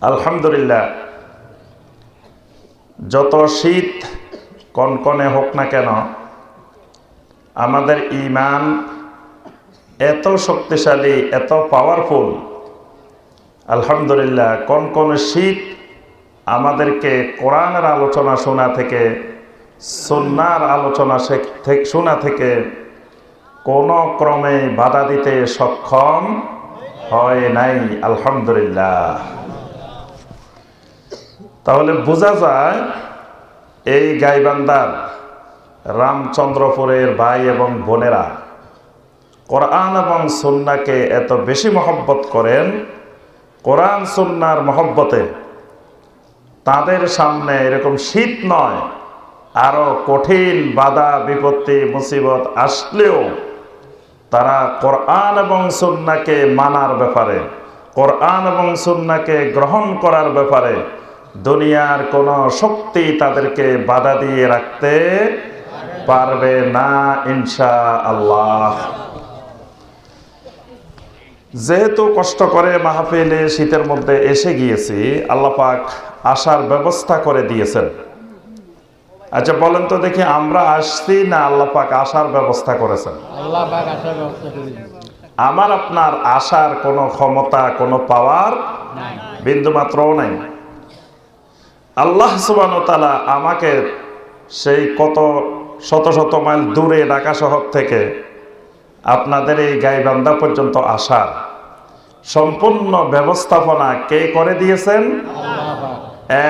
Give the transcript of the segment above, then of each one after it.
আলহামদুলিল্লাহ, যত শীত কনকনে হোক না কেন, আমাদের ঈমান এত শক্তিশালী, এত পাওয়ারফুল। আলহামদুলিল্লাহ, কনকনে শীত আমাদেরকে কোরআনের আলোচনা শোনা থেকে, সুন্নাহর আলোচনা শোনা থেকে কোনো ক্রমে বাধা দিতে সক্ষম হয় নাই। আলহামদুলিল্লাহ। তাহলে বোঝা যায় এই গাইবান্ধার রামচন্দ্রপুরের ভাই এবং বোনেরা কোরআন এবং সুন্নাহকে এত বেশি মহব্বত করেন। কোরআন সুন্নাহর মহব্বতে তাদের সামনে এরকম শীত নয়, আরো কঠিন বাধা বিপত্তি মুসিবত আসলেও তারা কোরআন এবং সুন্নাহকে মানার ব্যাপারে, কোরআন এবং সুন্নাহকে গ্রহণ করার ব্যাপারে দুনিয়ার কোনো শক্তি তাদেরকে বাধা দিয়ে রাখতে পারবে না ইনশাআল্লাহ। যেহেতু কষ্ট করে মাহফিলে শীতের মধ্যে এসে গিয়েছি, আল্লাহ পাক আসার ব্যবস্থা করে দিয়েছেন। আচ্ছা বলেন তো দেখি, আমরা আসছি না আল্লাহ পাক আসার ব্যবস্থা করেছেন? আল্লাহ পাক আসার ব্যবস্থা করেছেন। আমার আপনার আসার কোনো ক্ষমতা, কোনো পাওয়ার বিন্দুমাত্রও নাই। আল্লাহ সুবহানাহু ওয়া তাআলা আমাকে সেই কত শত শত মাইল দূরে ঢাকা শহর থেকে আপনাদের এই গাইবান্ধা পর্যন্ত আসার সম্পূর্ণ ব্যবস্থাপনা কে করে দিয়েছেন?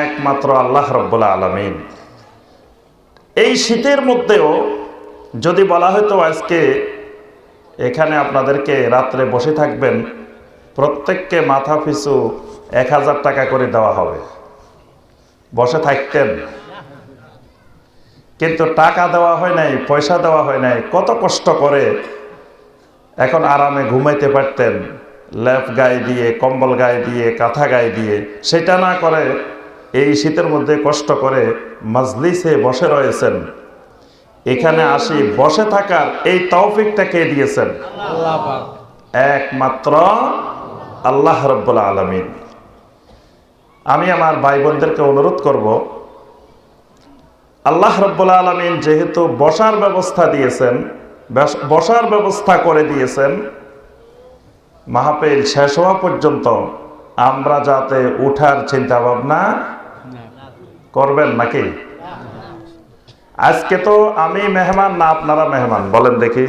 একমাত্র আল্লাহ রাব্বুল আলামিন। এই শীতের মধ্যেও যদি বলা হয়তো আজকে এখানে আপনাদেরকে রাত্রে বসে থাকবেন, প্রত্যেককে মাথা পিছু 1000 টাকা করে দেওয়া হবে, বসে থাকতেন? কিন্তু টাকা দেওয়া হয় নাই, পয়সা দেওয়া হয় নাই। কত কষ্ট করে এখন আরামে ঘুমাইতে পারতেন, লেপ গায়ে দিয়ে, কম্বল গায়ে দিয়ে, কাঁথা গায়ে দিয়ে। সেটা না করে এই শীতের মধ্যে কষ্ট করে মাজলিসে বসে রয়েছেন। এখানে আসি বসে থাকার এই তৌফিকটা কে দিয়েছেন? আল্লাহ পাক। একমাত্র আল্লাহ রাব্বুল আলামিন। আমি আমার ভাই বোনদেরকে অনুরোধ করব, আল্লাহ রাব্বুল আলামিন যেহেতু বসার ব্যবস্থা দিয়েছেন, বসার ব্যবস্থা করে দিয়েছেন, মাহফিল শেষ হওয়া পর্যন্ত আমরা যাতে উঠার চিন্তা ভাবনা করবেন নাকি? আজকে তো আমি মেহমান না আপনারা মেহমান, বলেন দেখি।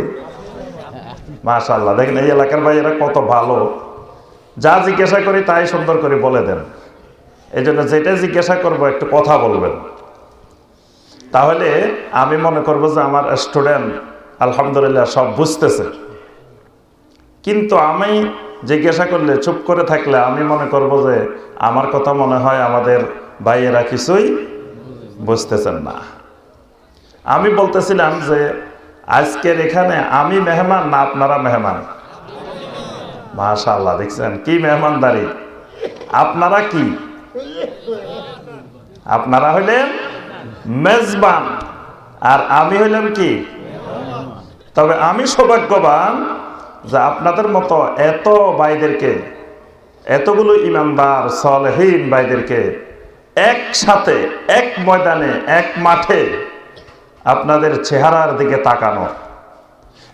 মাশাআল্লাহ, দেখেন এই এলাকার ভাইয়েরা কত ভালো, যা জিজ্ঞাসা করি তাই সুন্দর করে বলে দেন। এই জন্য যেটা জিজ্ঞাসা করবো একটু কথা বলবেন, তাহলে আমি মনে করবো যে আমার স্টুডেন্ট আলহামদুলিল্লাহ সব বুঝতেছে। কিন্তু আমি জিজ্ঞাসা করলে, চুপ করে থাকলে আমি মনে করবো যে আমার কথা মনে হয় আমাদের ভাইয়েরা কিছুই বুঝতেছেন না। আমি বলতেছিলাম যে আজকের এখানে আমি মেহমান না আপনারা মেহমান? মাশাআল্লাহ, দেখছেন কি মেহমানদারি। আপনারা কি? আপনারা হইলেন মেজবান, আর আমি হইলাম কি? তবে আমি সৌভাগ্যবান যে আপনাদের মতো এত ভাইদেরকে, এতগুলো ইমানদার সালেহীন ভাইদেরকে একসাথে, এক ময়দানে, এক মাঠে আপনাদের চেহারার দিকে তাকানো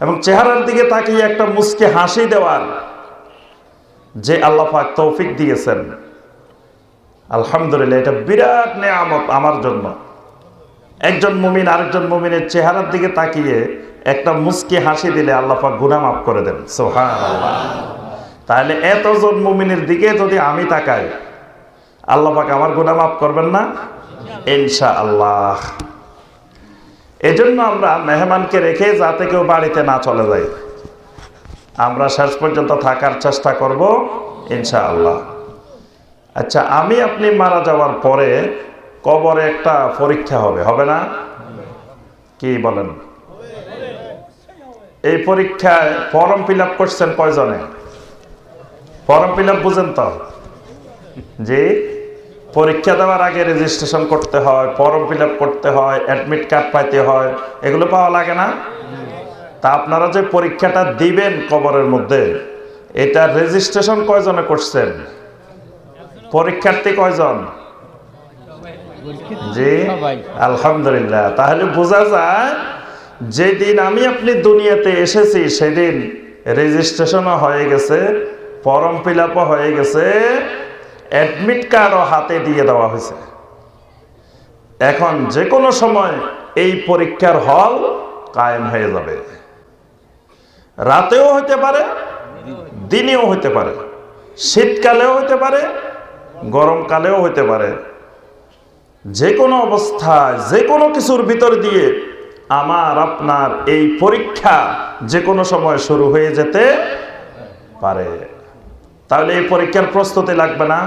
এবং চেহারার দিকে তাকিয়ে একটা মুচকি হাসি দেওয়ার যে আল্লাহ পাক তৌফিক দিয়েছেন, আলহামদুলিল্লাহ, এটা বিরাট নেয়ামত আমার জন্য। একজন মুমিন আরেকজন মুমিনের চেহারার দিকে তাকিয়ে একটা মুচকি হাসি দিলে আল্লাহ পাক গুনাহ মাফ করে দেন। সুবহানাল্লাহ। তাহলে এতজন মুমিনের দিকে যদি আমি তাকাই, আল্লাহ পাক আমার গুনাহ মাফ করবেন না ইনশাআল্লাহ। এজন্য আমরা মেহমানকে রেখে যাতে কেউ বাড়িতে না চলে যায়, আমরা শেষ পর্যন্ত থাকার চেষ্টা করব ইনশাআল্লাহ। আচ্ছা, আমি আপনি মারা যাওয়ার পরে কবরে একটা পরীক্ষা হবে, হবে না? কি বলেন? এই পরীক্ষায় ফর্ম ফিল আপ করছেন কয়জনে? ফর্ম ফিল আপ বুঝেন তো? জি, পরীক্ষা দেওয়ার আগে রেজিস্ট্রেশন করতে হয়, ফর্ম ফিল আপ করতে হয়, অ্যাডমিট কার্ড পাইতে হয়, এগুলো পাওয়া লাগে না? তা আপনারা যে পরীক্ষাটা দিবেন কবরের মধ্যে, এটা রেজিস্ট্রেশন কয়জনে করছেন? পরীক্ষার্থী কয়জন? জি, সবাই। আলহামদুলিল্লাহ। তাহলে বোঝা যায় যেদিন আমি আপনি দুনিয়াতে এসেছি সেদিন রেজিস্ট্রেশনও হয়ে গেছে, ফর্ম ফিল আপও হয়ে গেছে, অ্যাডমিট কার্ডও হাতে দিয়ে দেওয়া হয়েছে। এখন যে কোনো সময় এই পরীক্ষার হল কায়েম হয়ে যাবে। রাতেও হতে পারে, দিনেও হতে পারে, শীতকালেও হতে পারে, গরমকালেও হতে পারে। যে কোনো অবস্থায় যে কোনো কিছুর ভিতর দিয়ে আমার আপনার এই পরীক্ষা যে কোনো সময় শুরু হয়ে যেতে পারে। তাহলে এই পরীক্ষার প্রস্তুতি লাগবে না?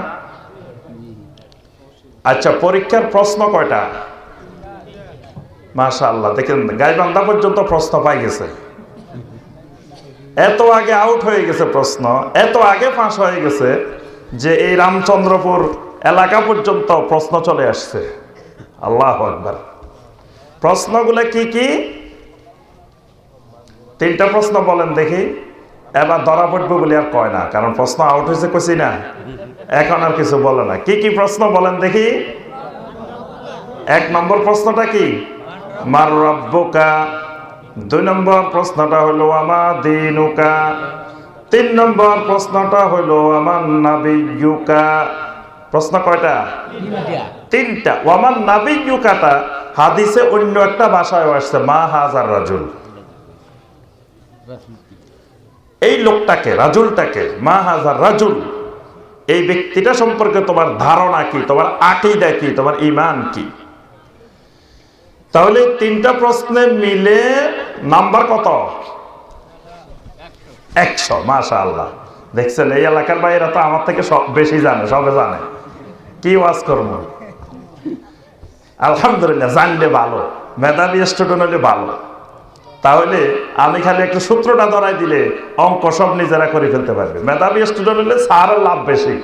আচ্ছা, পরীক্ষার প্রশ্ন কয়টা? মাশাআল্লাহ, দেখেন গাইবান্ধা পর্যন্ত প্রশ্ন পাই গেছে। এত আগে আউট হয়ে গেছে প্রশ্ন, এত আগে ফাঁস হয়ে গেছে যে এই রামচন্দ্রপুর এলাকা পর্যন্ত প্রশ্ন চলে আসছে। আল্লাহু আকবার। প্রশ্নগুলো কি কি? 3টা প্রশ্ন বলেন দেখি। এবার ধরা পড়বে বলে আর কয় না, কারণ প্রশ্ন আউট হয়েছে কইছি না, এখন আর কিছু বলে না। কি কি প্রশ্ন বলেন দেখি। 1 নম্বর প্রশ্নটা কি? মার রাব্বুকা। 2 নম্বর প্রশ্নটা হলো আমা দীনুকা। 3 নম্বর প্রশ্নটা হলো আমান নাবিয়্যুকা। প্রশ্ন কয়টা? 3টা। ওয়ামান নাবিয়্যুকাটা হাদিসে অন্য একটা ভাষায় আসছে, মা হাজার রাজুল। এই লোকটাকে, রাজুলটাকে, মা হাজার রাজুল, এই ব্যক্তিটা সম্পর্কে তোমার ধারণা কি, তোমার আকীদা কি, তোমার ঈমান কি? তাহলে 3টা প্রশ্নে মিলে নাম্বার কত? 100। মাশাআল্লাহ। দেখছেন, এই এলাকার বাইরা তো আমার থেকে সব বেশি জানে, সবে জানে। কি ওয়াজ করবো? আলহামদুলিল্লাহ, জানলে ভালো, মেধাবী স্টুডেন্ট হলে ভালো। তাহলে আমি খালি একটু সূত্রটা ধরাই দিলে অঙ্ক সব নিজেরা করে ফেলতে পারবে। মেধাবী স্টুডেন্ট হলে স্যারের লাভ বেশি,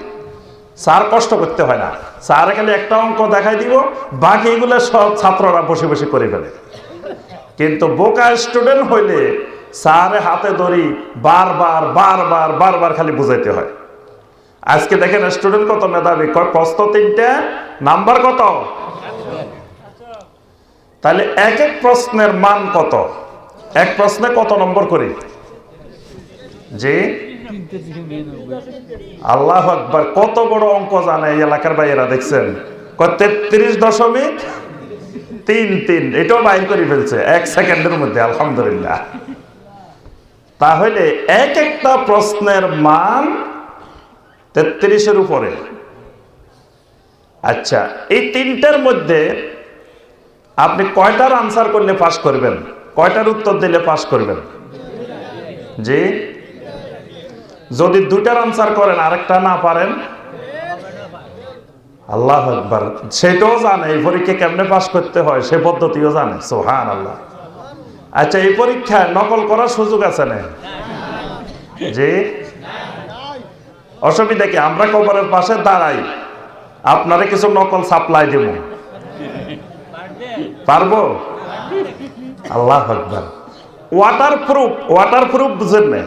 স্যার কষ্ট করতে হয় না। স্যার খালি একটা অঙ্ক দেখাই দিব, বাকিগুলো সব ছাত্ররা বসে বসে করে ফেলে। কিন্তু বোকা স্টুডেন্ট হইলে স্যার হাতে ধরি বারবার বারবার বারবার খালি বুঝাইতে হয়। আজকে দেখেন স্টুডেন্ট কত মেধাবী, প্রশ্ন 3টা, নাম্বার কত? তাহলে এক এক প্রশ্নের মান কত? এক প্রশ্নে কত নম্বর করি? জি, আল্লাহু আকবার। কত বড় অঙ্ক জানে এই এলাকার ভাইয়েরা, দেখছেন 33.33, এটাও বাইর করে ফেলছে 1 সেকেন্ডের মধ্যে। আলহামদুলিল্লাহ। তাহলে এক একটা প্রশ্নের মান 33-এর উপরে। আচ্ছা, এই 3টার মধ্যে আপনি কয়টার আনসার করলে পাস করবেন? কয়টার উত্তর দিলে পাস করবেন? জি, যদি 2টার আনসার করেন আরেকটা না পারেন, আল্লাহু আকবার, সেটাও জানে এই পরীক্ষা কেমনে পাস করতে হয়, সে পদ্ধতিও জানে। সুবহানাল্লাহ। আচ্ছা, এই পরীক্ষায় নকল করার সুযোগ আছে না? জি, অসুবিধা কি? আমরা কবরের পাশে দাঁড়াই, আপনারা কিছু নকল সাপ্লাই দেব, পারবো? আল্লাহু আকবার। ওয়াটারপ্রুফ, ওয়াটারপ্রুফ বুঝেন না?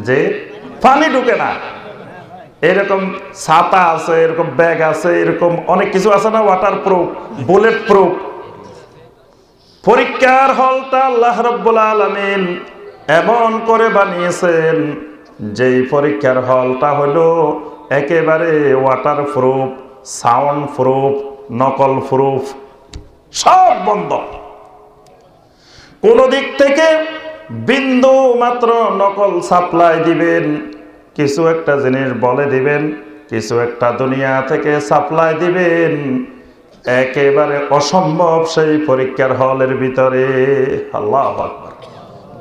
যে পানি ঢুকে না, এরকম ছাতা আছে, এরকম ব্যাগ আছে, এরকম অনেক কিছু আছে না, ওয়াটারপ্রুফ, বুলেট প্রুফ। পরীক্ষার হলটা আল্লাহ রাব্বুল আলামিন এমন করে বানিয়েছেন যেই পরীক্ষার হলটা হলো একেবারে ওয়াটারপ্রুফ, সাউন্ড প্রুফ, নকল প্রুফ, সব বন্ধ। কোন দিক থেকে বিন্দু মাত্র নকল সাপ্লাই দিবেন, কিছু একটা জিনিস বলে দিবেন, কিছু একটা দুনিয়া থেকে সাপ্লাই দিবেন, একেবারে অসম্ভব সেই পরীক্ষার হলের ভিতরে। আল্লাহু আকবার।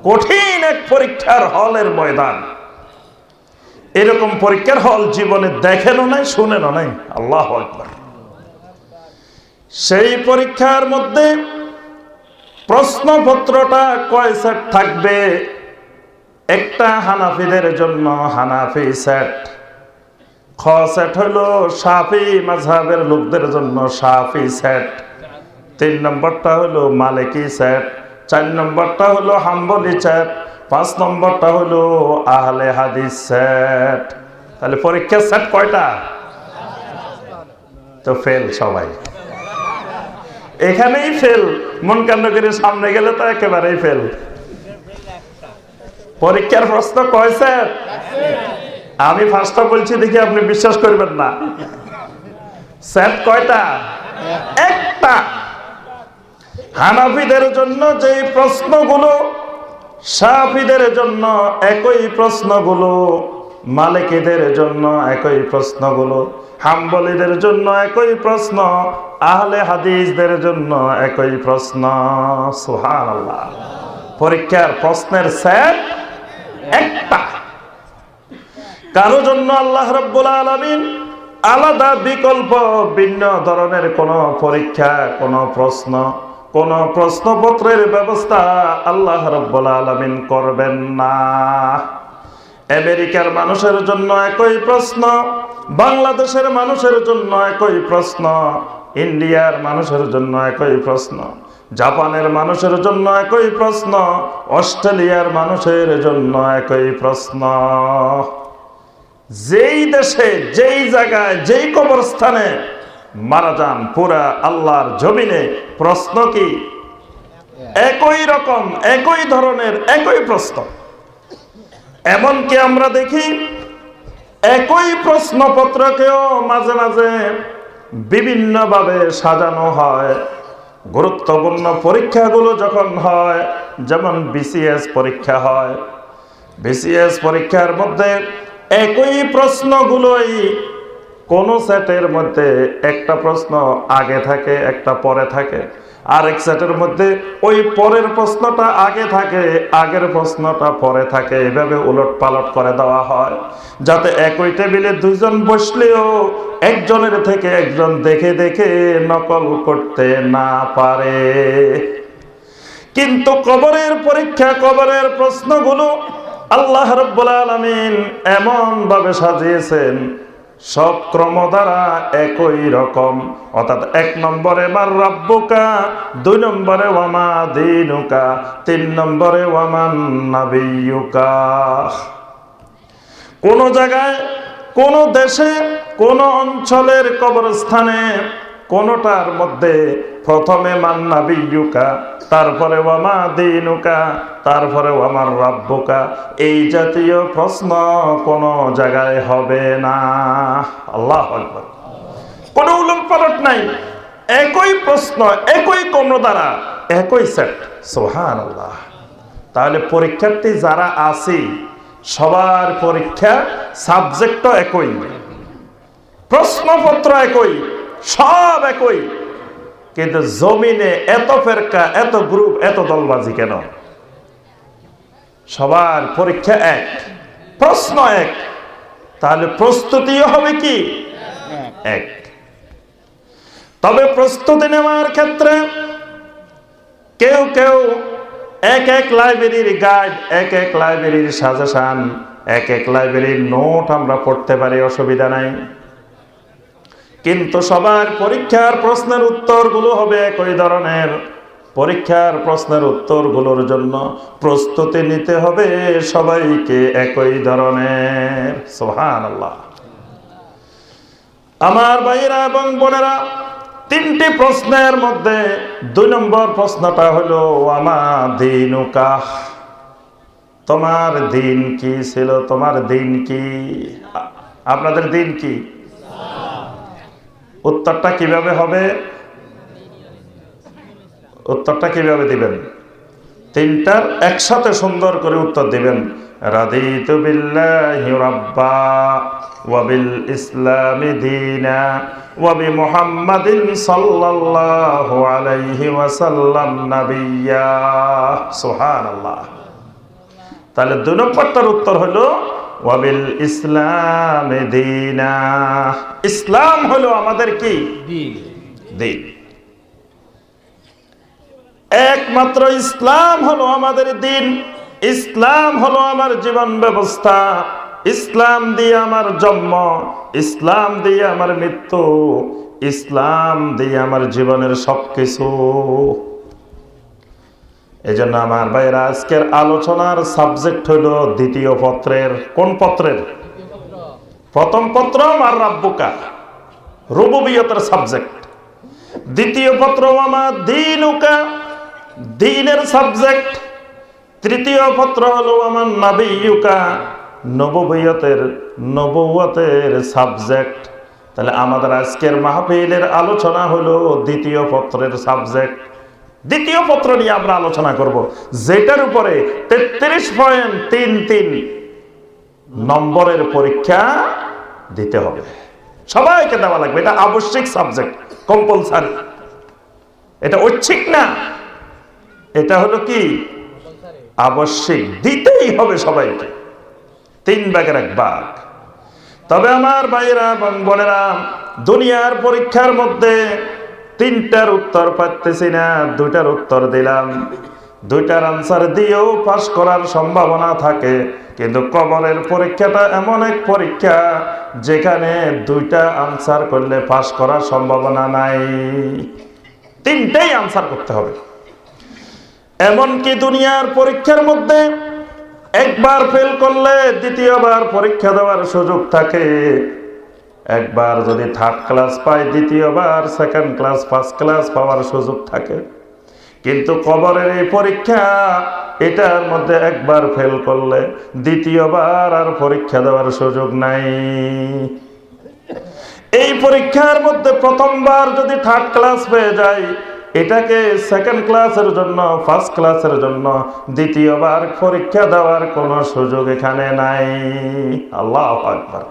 কঠিন এক পরীক্ষার হলের ময়দান। এরকম পরীক্ষার হল জীবনে দেখেনও নাই, শুনেনও নাই। আল্লাহু আকবার। সেই পরীক্ষার মধ্যে প্রশ্নপত্রটা কয় সেট থাকবে? একটা হানাফিদের জন্য হানাফি সেট, খ সেট হলো শাফি মাযহাবের লোকদের জন্য শাফি সেট, 3 নম্বরটা হলো মালিকি সেট, 4 নম্বরটা হলো হাম্বলি সেট, 5 নম্বরটা হলো আহলে হাদিস সেট। তাহলে পরীক্ষার সেট কয়টা? তো ফেল সবাই, এখানেই ফেল। মন কান্ড করে সামনে গেলে তো একেবারেই ফেল। পরীক্ষার প্রশ্ন কয় স্যার? আমি ফার্স্টটা বলছি দেখি আপনি বিশ্বাস করবেন না। সেট কয়টা? একটা। হানাফিদের জন্য যেই প্রশ্নগুলো, শাফিদের জন্য একই প্রশ্নগুলো, মালিকীদের জন্য একই প্রশ্নগুলো, হাম্বলীদের জন্য একই প্রশ্ন, আহলে হাদিসদের জন্য একই প্রশ্ন। সুবহানাল্লাহ। পরীক্ষার প্রশ্নের সেট একটা। কারো জন্য আল্লাহ রাব্বুল আলামিন আলাদা বিকল্প ভিন্ন ধরনের কোন পরীক্ষা, কোন প্রশ্নপত্রের ব্যবস্থা আল্লাহ রাব্বুল আলামিন করবেন না। আমেরিকার মানুষের জন্য একই প্রশ্ন, বাংলাদেশের মানুষের জন্য একই প্রশ্ন, ইন্ডিয়ার মানুষের জন্য একই প্রশ্ন, জাপানের মানুষের জন্য একই প্রশ্ন, অস্ট্রেলিয়ার মানুষের জন্য একই প্রশ্ন। যেই দেশে, যেই জায়গায়, যেই কবরস্থানে মারা যান, পুরা আল্লাহর জমিনে প্রশ্ন কি একই রকম, একই ধরনের, একই প্রশ্ন। এমনকি আমরা দেখি একই প্রশ্নপত্রকেও মাঝে মাঝে বিভিন্নভাবে সাজানো হয়। গুরুত্বপূর্ণ পরীক্ষাগুলো যখন হয়, যেমন বিসিএস পরীক্ষা হয়, বিসিএস পরীক্ষার মধ্যে একই প্রশ্নগুলোই কোন সেটের মধ্যে একটা প্রশ্ন আগে থাকে, একটা পরে থাকে, আরেক সেটের মধ্যে ওই পরের প্রশ্নটা আগে থাকে, আগের প্রশ্নটা পরে থাকে। এভাবে উলট পালট করে দেওয়া হয়, যাতে একই টেবিলে দুইজন বসলেও একজনের থেকে একজন দেখে দেখে নকল করতে না পারে। কিন্তু কবরের পরীক্ষা, কবরের প্রশ্নগুলো আল্লাহ রাব্বুল আলামিন এমন ভাবে সাজিয়েছেন, সব ক্রম দ্বারা একই রকম। অর্থাৎ 1 নম্বরে মার রাব্বুকা, 2 নম্বরে ওয়ামা দীনুকা, 3 নম্বরে ওয়ামান নাবিয়ুকা। কোন জায়গায়, কোন দেশে, কোন অঞ্চলের কবরস্থানে কোনটার মধ্যে প্রথমে মান নাবিয়ুকা, তারপরে ওয়ামা দীনুকা, তারপরে ওয়ামার রাব্বুকা, এই জাতীয় প্রশ্ন কোন জায়গায় হবে না। আল্লাহু আকবার। কোন উলটপালট নাই, একই প্রশ্ন, একই কোন দ্বারা, একই সেট। সুবহানাল্লাহ। তাহলে পরীক্ষার্থী যারা আছে সবার পরীক্ষা সাবজেক্টও একই, প্রশ্নপত্র একই, সব একই, কিন্তু জমিনে এত ফেরকা, এত গ্রুপ, এত দলবাজি কেন? সবার পরীক্ষা এক, প্রশ্ন এক, তাহলে প্রস্তুতিও হবে কি এক। তবে প্রস্তুতি নেওয়ার ক্ষেত্রে কেউ কেউ এক এক লাইব্রেরির গাইড, এক এক লাইব্রেরির সাজেশন, এক এক লাইব্রেরির নোট আমরা পড়তে পারি, অসুবিধা নাই। কিন্তু সবার পরীক্ষার প্রশ্নের উত্তরগুলো হবে একই ধরনের। পরীক্ষার প্রশ্নের উত্তরগুলোর জন্য প্রস্তুতি নিতে হবে সবাইকে একই ধরনের। সুবহানাল্লাহ। আমার ভাইয়েরা এবং বোনেরা, 3টি প্রশ্নের মধ্যে 2 নম্বর প্রশ্নটা হলো ওয়ামা দীনুকা, তোমার দিন কি ছিল, তোমার দিন কি, আপনাদের দিন কি? উত্তরটা কিভাবে হবে? উত্তরটা কিভাবে দিবেন? 3টার একসাথে সুন্দর করে উত্তর দিবেন। রাদিতু বিল্লাহি রাব্বা ওয়া বিল ইসলামি দীনা ওয়া বি মুহাম্মাদিন সাল্লাল্লাহু আলাইহি ওয়াসাল্লাম নাবিয়্যা। সুবহানাল্লাহ। তাহলে 2 নম্বরটার উত্তর হলো ওয়া বিল ইসলামি দীনা। ইসলাম হলো আমাদের কি? দিন। একমাত্র ইসলাম হলো আমাদের দিন। ইসলাম হলো আমার জীবন ব্যবস্থা। ইসলাম দিয়ে আমার জন্ম, ইসলাম দিয়ে আমার মৃত্যু, ইসলাম দিয়ে আমার জীবনের সবকিছু। এই জন্য আমার ভাইয়েরা, আজকের আলোচনার সাবজেক্ট হলো 2য় পত্রের। কোন পত্রের? প্রথম পত্র মার রাব্বুকা, রুবুবিয়তের সাবজেক্ট। দ্বিতীয় পত্র ওয়ামা দীনুকা, দ্বীনের সাবজেক্ট। তৃতীয় পত্র হলো আমার নাবিয়ুকা, নবুয়তের সাবজেক্ট। তাহলে আমাদের আজকের মাহফিলের আলোচনা হলো দ্বিতীয় পত্রের সাবজেক্ট। দ্বিতীয় পত্র নিয়ে আমরা আলোচনা করব, যেটার উপরে 33.33 নম্বরের পরীক্ষা দিতে হবে, সবাইকে দেওয়া লাগবে। এটা আবশ্যিক সাবজেক্ট, কম্পালসারি। এটা ঐচ্ছিক না, এটা হলো কি আবশ্যিক, দিতেই হবে সবাইকে, 3 ভাগের 1 ভাগ। তবে আমার ভাইয়েরা এবং বোনেরা, দুনিয়ার পরীক্ষার মধ্যে 3টার উত্তর পাচ্ছি না, 2টার উত্তর দিলাম, 2টার আনসার দিয়েও পাশ করার সম্ভাবনা থাকে। কিন্তু কবরের পরীক্ষাটা এমন এক পরীক্ষা যেখানে 2টা আনসার করলে পাশ করার সম্ভাবনা নাই, 3টাই আনসার করতে হবে। এমনকি দুনিয়ার পরীক্ষার মধ্যে একবার ফেল করলে দ্বিতীয়বার পরীক্ষা দেওয়ার সুযোগ থাকে। একবার যদি 3rd ক্লাস পায়, দ্বিতীয়বার 2nd ক্লাস, 1st ক্লাস পাওয়ার সুযোগ থাকে। কিন্তু কবরের এই পরীক্ষা, এটার মধ্যে একবার ফেল করলে দ্বিতীয়বার আর পরীক্ষা দেওয়ার সুযোগ নাই। এই পরীক্ষার মধ্যে প্রথমবার যদি 3rd ক্লাস পেয়ে যায়, এটাকে 2nd ক্লাসের জন্য, 1st ক্লাসের জন্য দ্বিতীয়বার পরীক্ষা দেওয়ার কোনো সুযোগ এখানে নাই। আল্লাহু আকবার।